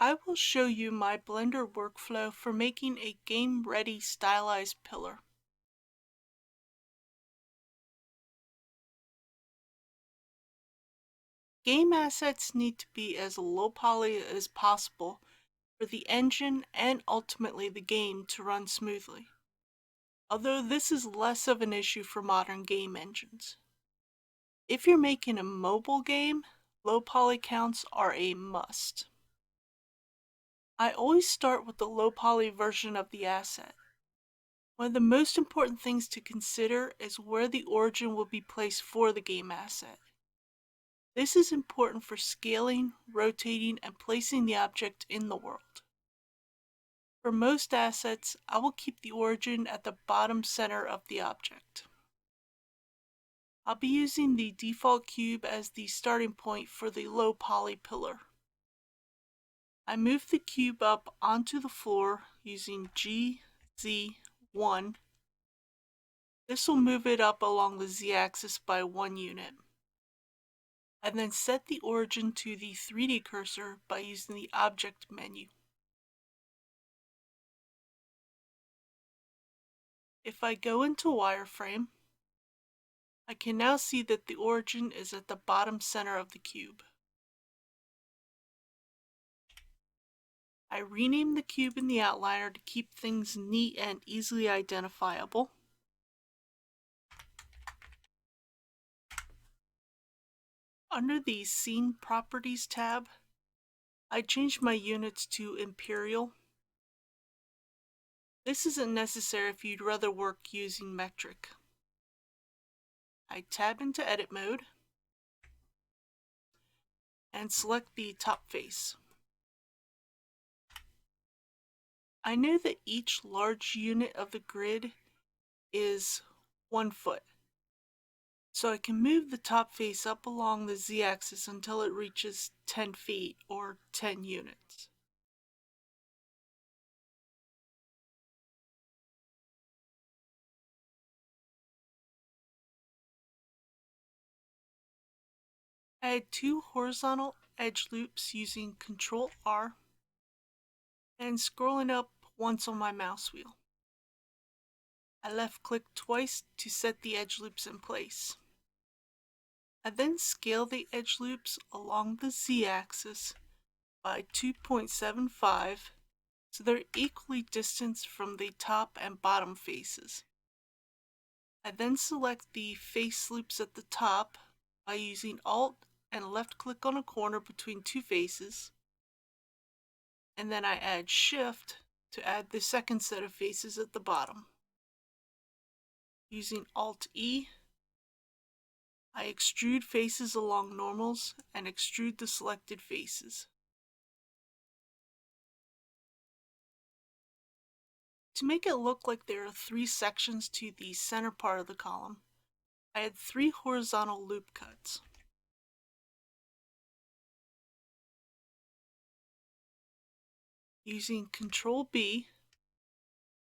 I will show you my Blender workflow for making a game-ready stylized pillar. Game assets need to be as low poly as possible for the engine and ultimately the game to run smoothly, although this is less of an issue for modern game engines. If you're making a mobile game, low poly counts are a must. I always start with the low poly version of the asset. One of the most important things to consider is where the origin will be placed for the game asset. This is important for scaling, rotating, and placing the object in the world. For most assets, I will keep the origin at the bottom center of the object. I'll be using the default cube as the starting point for the low poly pillar. I move the cube up onto the floor using GZ1. This will move it up along the z-axis by 1 unit. I then set the origin to the 3D cursor by using the Object menu. If I go into wireframe, I can now see that the origin is at the bottom center of the cube. I rename the cube in the outliner to keep things neat and easily identifiable. Under the Scene Properties tab, I changed my units to Imperial. This isn't necessary if you'd rather work using metric. I tab into Edit mode and select the top face. I know that each large unit of the grid is 1 foot, so I can move the top face up along the z-axis until it reaches 10 feet or 10 units. I add 2 horizontal edge loops using Ctrl R and scrolling up once on my mouse wheel. I left click twice to set the edge loops in place. I then scale the edge loops along the z-axis by 2.75 so they're equally distanced from the top and bottom faces. I then select the face loops at the top by using Alt and left click on a corner between 2 faces, and then I add Shift to add the second set of faces at the bottom. Using Alt E, I extrude faces along normals and extrude the selected faces. To make it look like there are 3 sections to the center part of the column, I add 3 horizontal loop cuts. Using Ctrl B,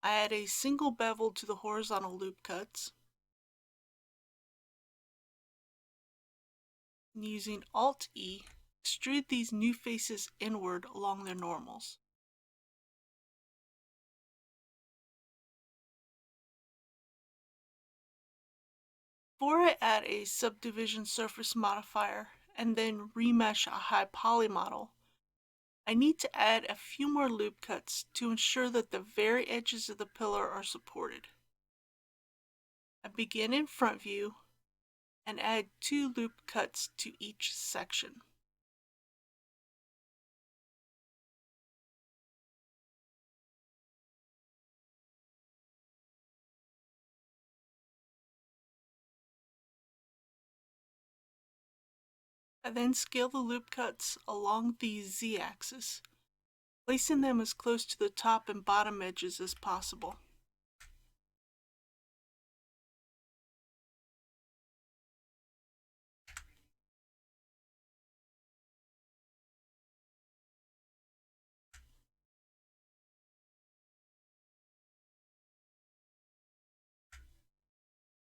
I add a single bevel to the horizontal loop cuts. And using Alt E, extrude these new faces inward along their normals. Before I add a subdivision surface modifier and then remesh a high poly model, I need to add a few more loop cuts to ensure that the very edges of the pillar are supported. I begin in front view and add 2 loop cuts to each section. I then scale the loop cuts along the z-axis, placing them as close to the top and bottom edges as possible.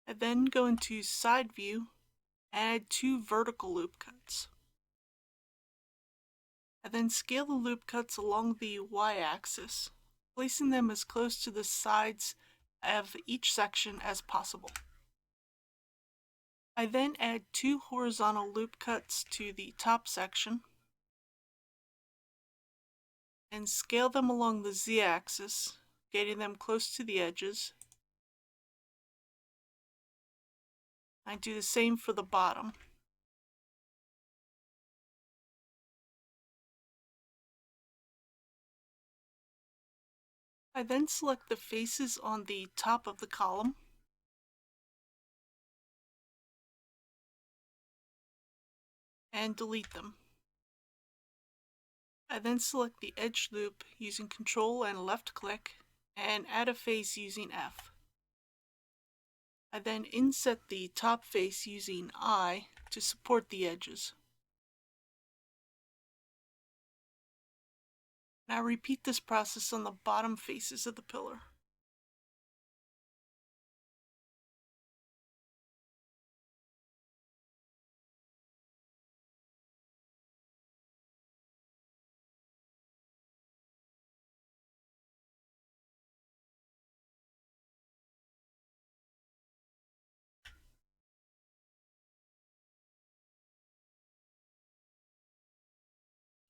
I then go into side view and add 2 vertical loop cuts. I then scale the loop cuts along the y-axis, placing them as close to the sides of each section as possible. I then add 2 horizontal loop cuts to the top section and scale them along the z-axis, getting them close to the edges. I do the same for the bottom. I then select the faces on the top of the column and delete them. I then select the edge loop using Ctrl and left click and add a face using F. I then inset the top face using I to support the edges. Now repeat this process on the bottom faces of the pillar.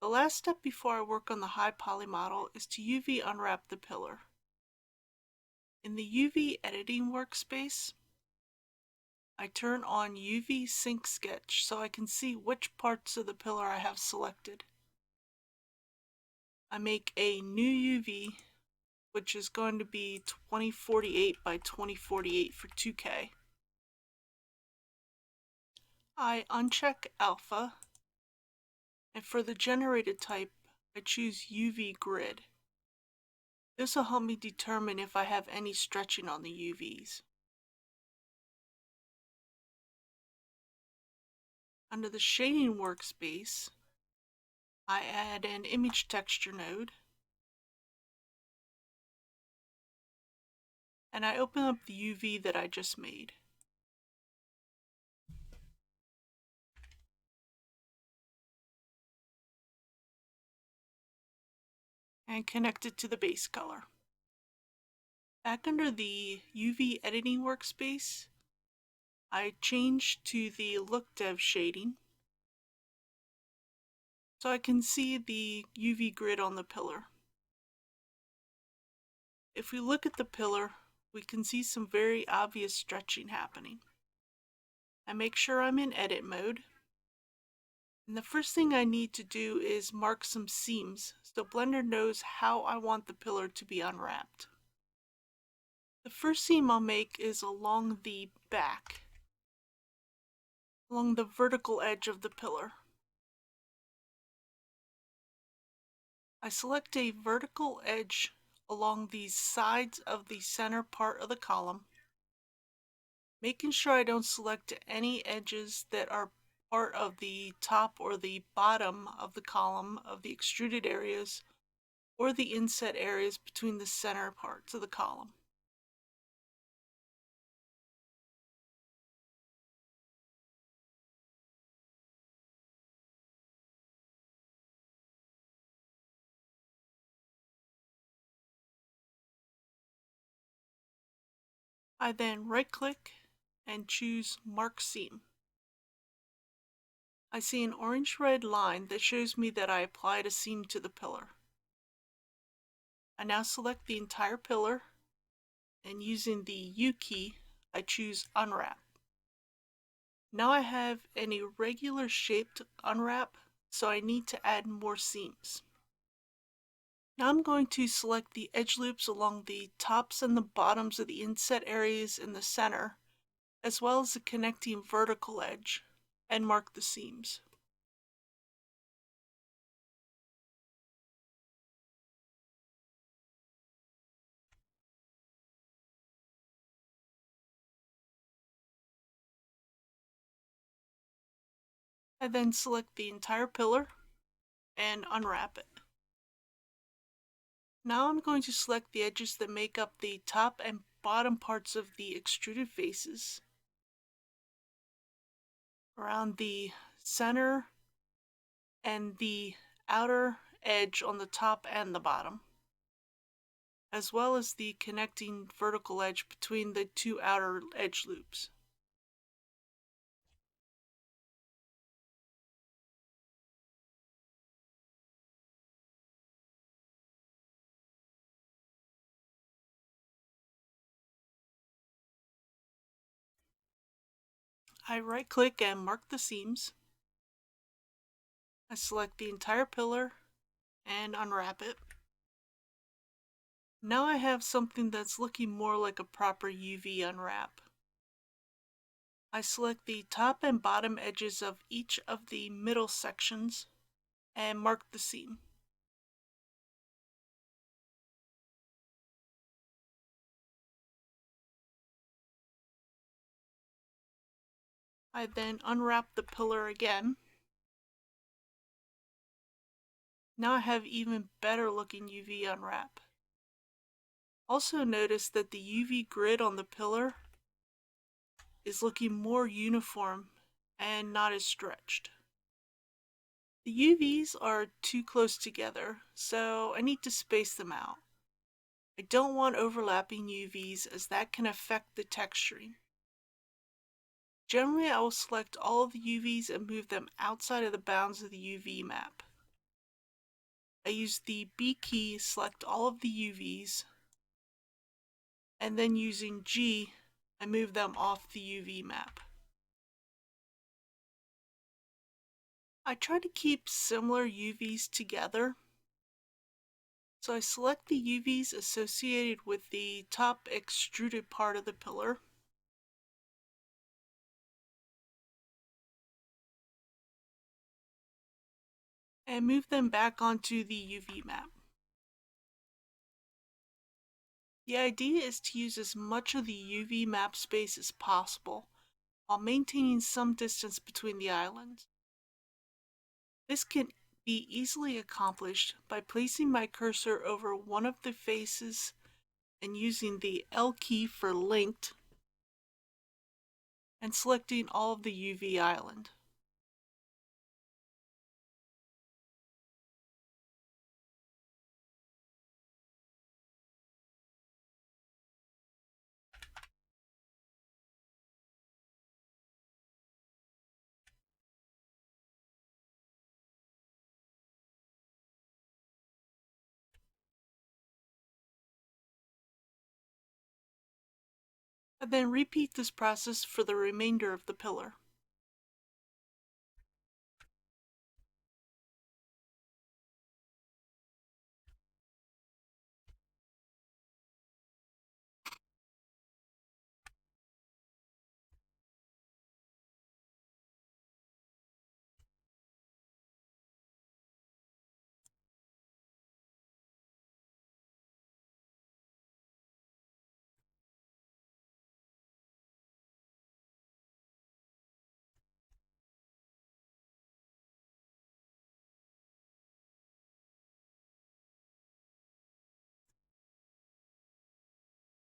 The last step before I work on the high poly model is to UV unwrap the pillar. In the UV editing workspace, I turn on UV Sync Sketch so I can see which parts of the pillar I have selected. I make a new UV, which is going to be 2048 by 2048 for 2K. I uncheck alpha, and for the generated type, I choose UV grid. This will help me determine if I have any stretching on the UVs. Under the shading workspace, I add an image texture node, and I open up the UV that I just made. And connect it to the base color. Back under the UV editing workspace, I change to the look dev shading so I can see the UV grid on the pillar. If we look at the pillar, we can see some very obvious stretching happening. I make sure I'm in edit mode. And the first thing I need to do is mark some seams so Blender knows how I want the pillar to be unwrapped. The first seam I'll make is along the back, along the vertical edge of the pillar. I select a vertical edge along the sides of the center part of the column, making sure I don't select any edges that are part of the top or the bottom of the column of the extruded areas or the inset areas between the center parts of the column. I then right-click and choose Mark Seam. I see an orange-red line that shows me that I applied a seam to the pillar. I now select the entire pillar, and using the U key, I choose Unwrap. Now I have an irregular shaped unwrap, so I need to add more seams. Now I'm going to select the edge loops along the tops and the bottoms of the inset areas in the center, as well as the connecting vertical edge, and mark the seams. I then select the entire pillar and unwrap it. Now I'm going to select the edges that make up the top and bottom parts of the extruded faces, around the center and the outer edge on the top and the bottom, as well as the connecting vertical edge between the two outer edge loops. I right-click and mark the seams. I select the entire pillar and unwrap it. Now I have something that's looking more like a proper UV unwrap. I select the top and bottom edges of each of the middle sections and mark the seam. I then unwrap the pillar again. Now I have even better looking UV unwrap. Also notice that the UV grid on the pillar is looking more uniform and not as stretched. The UVs are too close together, so I need to space them out. I don't want overlapping UVs as that can affect the texturing. Generally, I will select all of the UVs and move them outside of the bounds of the UV map. I use the B key, select all of the UVs, and then using G, I move them off the UV map. I try to keep similar UVs together, so I select the UVs associated with the top extruded part of the pillar. And move them back onto the UV map. The idea is to use as much of the UV map space as possible, while maintaining some distance between the islands. This can be easily accomplished by placing my cursor over one of the faces and using the L key for linked and selecting all of the UV island. I then repeat this process for the remainder of the pillar.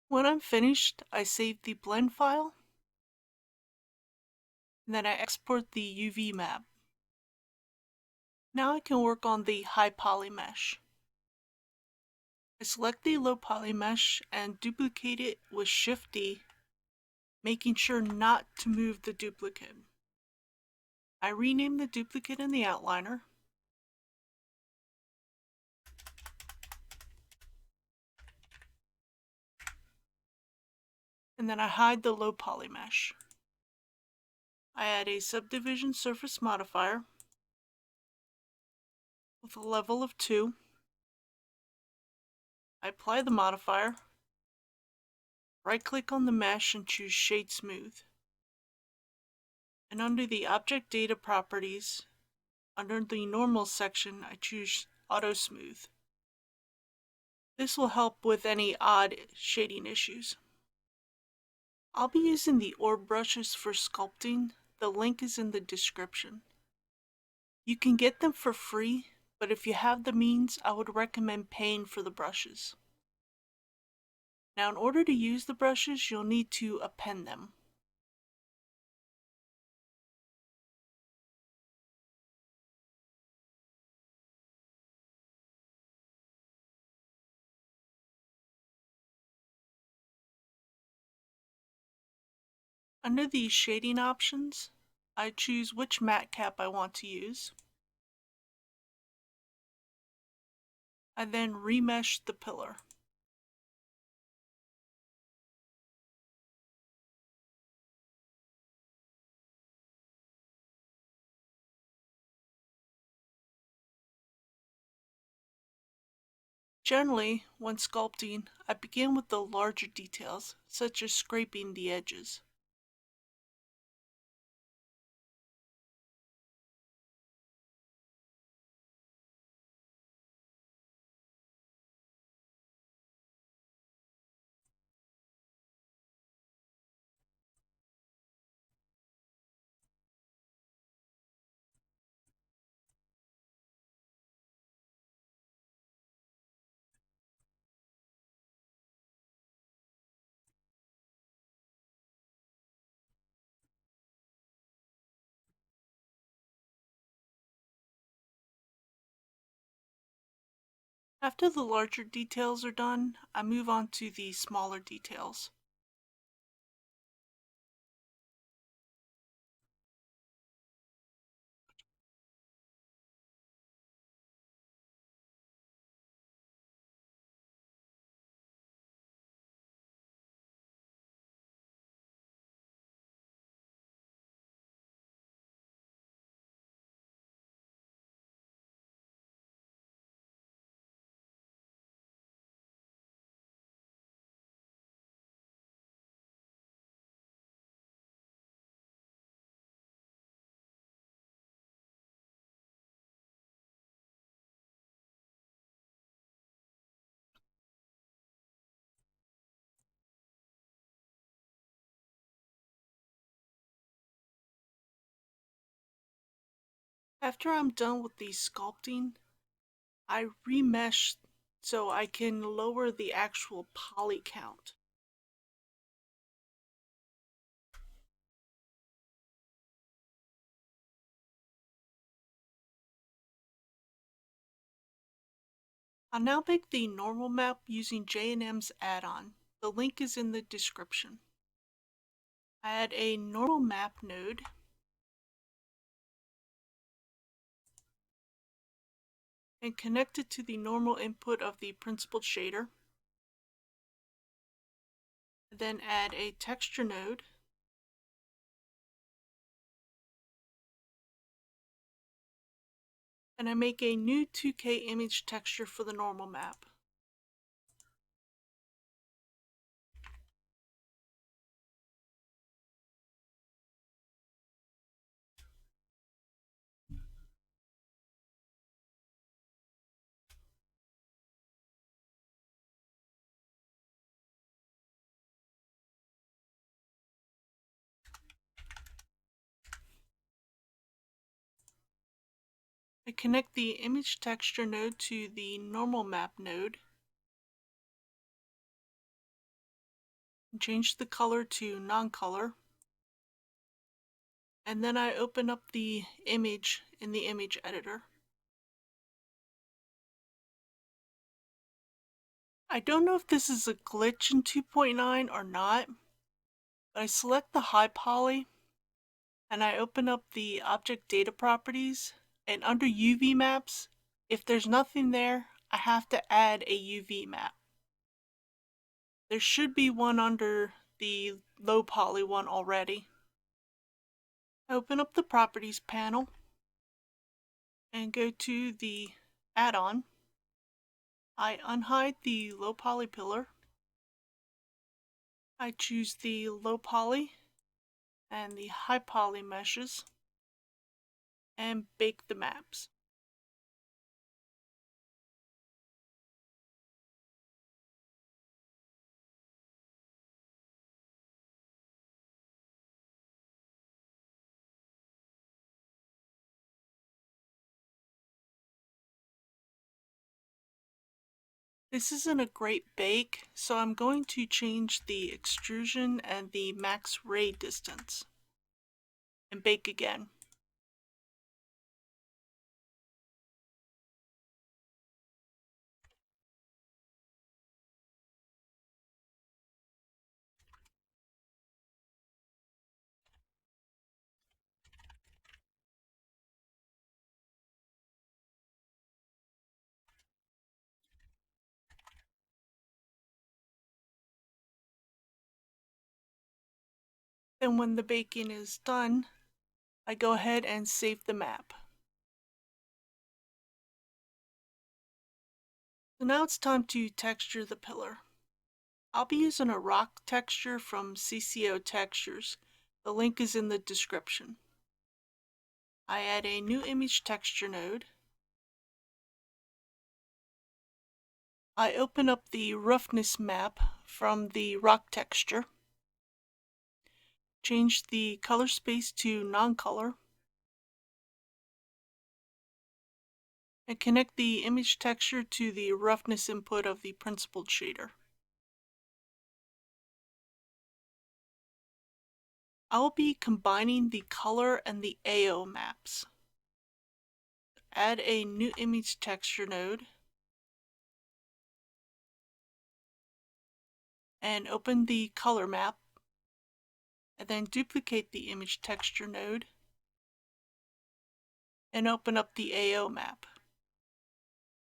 When I'm finished, I save the blend file, and then I export the UV map. Now I can work on the high poly mesh. I select the low poly mesh and duplicate it with Shift D, making sure not to move the duplicate. I rename the duplicate in the outliner. And then I hide the low poly mesh. I add a subdivision surface modifier with a level of 2. I apply the modifier, right-click on the mesh and choose Shade Smooth. And under the Object Data Properties, under the Normal section, I choose Auto Smooth. This will help with any odd shading issues. I'll be using the orb brushes for sculpting. The link is in the description. You can get them for free, but if you have the means, I would recommend paying for the brushes. Now, in order to use the brushes, you'll need to append them. Under the shading options, I choose which matte cap I want to use. I then remesh the pillar. Generally, when sculpting, I begin with the larger details, such as scraping the edges. After the larger details are done, I move on to the smaller details. After I'm done with the sculpting, I remesh so I can lower the actual poly count. I'll now make the normal map using J&M's add-on. The link is in the description. I add a normal map node and connect it to the normal input of the principled shader. Then add a texture node and I make a new 2K image texture for the normal map. I connect the image texture node to the normal map node and change the color to non-color. And then I open up the image in the image editor. I don't know if this is a glitch in 2.9 or not, but I select the high poly and I open up the object data properties, and under UV maps, if there's nothing there, I have to add a UV map. There should be one under the low poly one already. I open up the properties panel and go to the add-on. I unhide the low poly pillar. I choose the low poly and the high poly meshes and bake the maps. This isn't a great bake, so I'm going to change the extrusion and the max ray distance and bake again. Then when the baking is done, I go ahead and save the map. So now it's time to texture the pillar. I'll be using a rock texture from CCO Textures. The link is in the description. I add a new image texture node. I open up the roughness map from the rock texture. Change the color space to non-color. And connect the image texture to the roughness input of the principled shader. I will be combining the color and the AO maps. Add a new image texture node and open the color map, and then duplicate the image texture node and open up the AO map.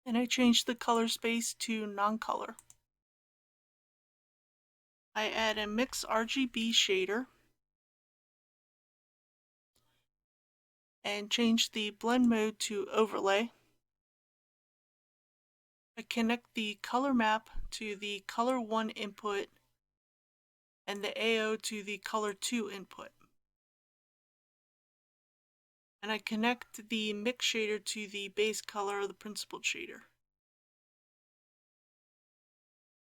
And I change the color space to non-color. I add a mix RGB shader and change the blend mode to overlay. I connect the color map to the color 1 input and the AO to the color 2 input. And I connect the mix shader to the base color of the principled shader.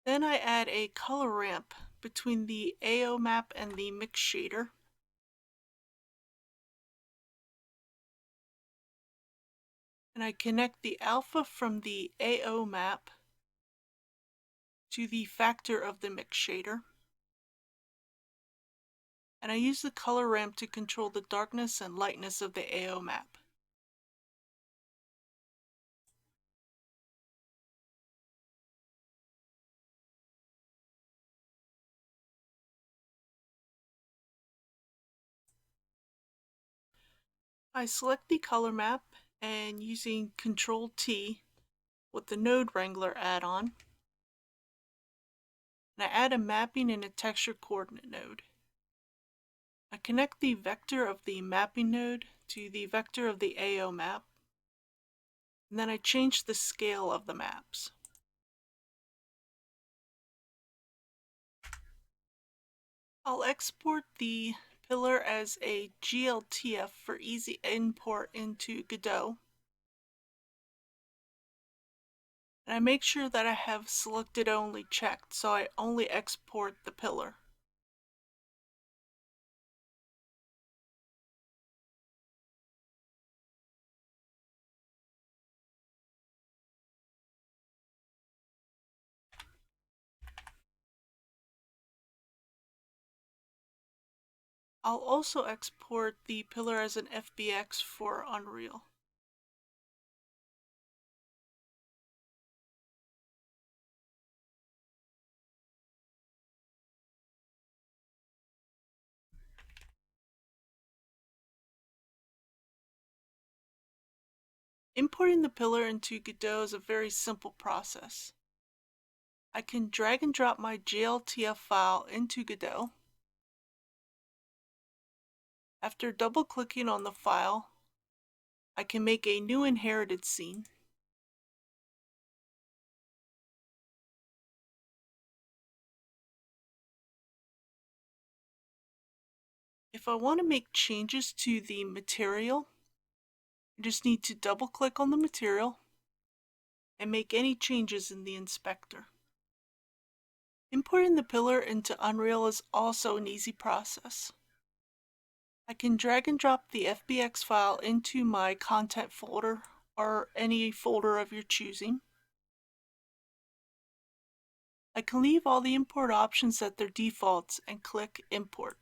Then I add a color ramp between the AO map and the mix shader. And I connect the alpha from the AO map to the factor of the mix shader. And I use the color ramp to control the darkness and lightness of the AO map. I select the color map and using Ctrl T with the Node Wrangler add-on, and I add a mapping and a texture coordinate node. I connect the vector of the mapping node to the vector of the AO map, and then I change the scale of the maps. I'll export the pillar as a GLTF for easy import into Godot. And I make sure that I have selected only checked, so I only export the pillar. I'll also export the pillar as an FBX for Unreal. Importing the pillar into Godot is a very simple process. I can drag and drop my GLTF file into Godot. After double-clicking on the file, I can make a new inherited scene. If I want to make changes to the material, I just need to double-click on the material and make any changes in the inspector. Importing the pillar into Unreal is also an easy process. I can drag and drop the FBX file into my content folder or any folder of your choosing. I can leave all the import options at their defaults and click Import.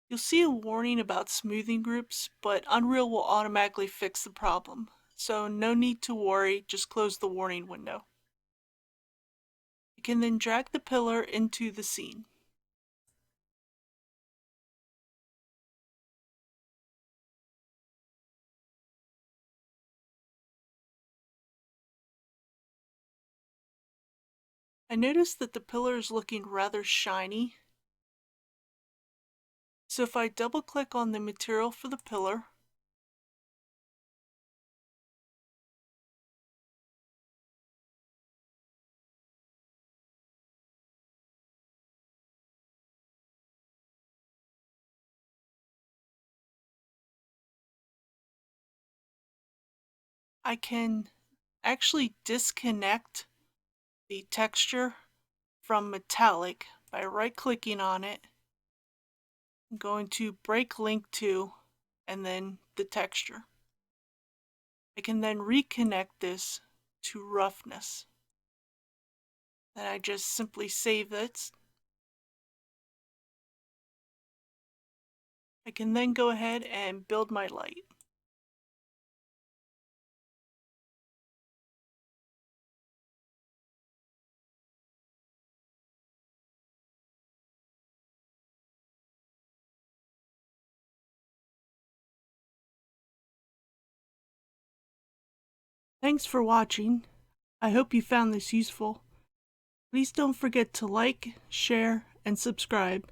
You'll see a warning about smoothing groups, but Unreal will automatically fix the problem, so no need to worry, just close the warning window. You can then drag the pillar into the scene. I noticed that the pillar is looking rather shiny. So if I double click on the material for the pillar, I can actually disconnect the texture from metallic by right-clicking on it, going to break link to, and then the texture. I can then reconnect this to roughness. Then I just simply save it. I can then go ahead and build my light. Thanks for watching. I hope you found this useful. Please don't forget to like, share, and subscribe,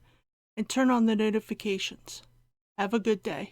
and turn on the notifications. Have a good day.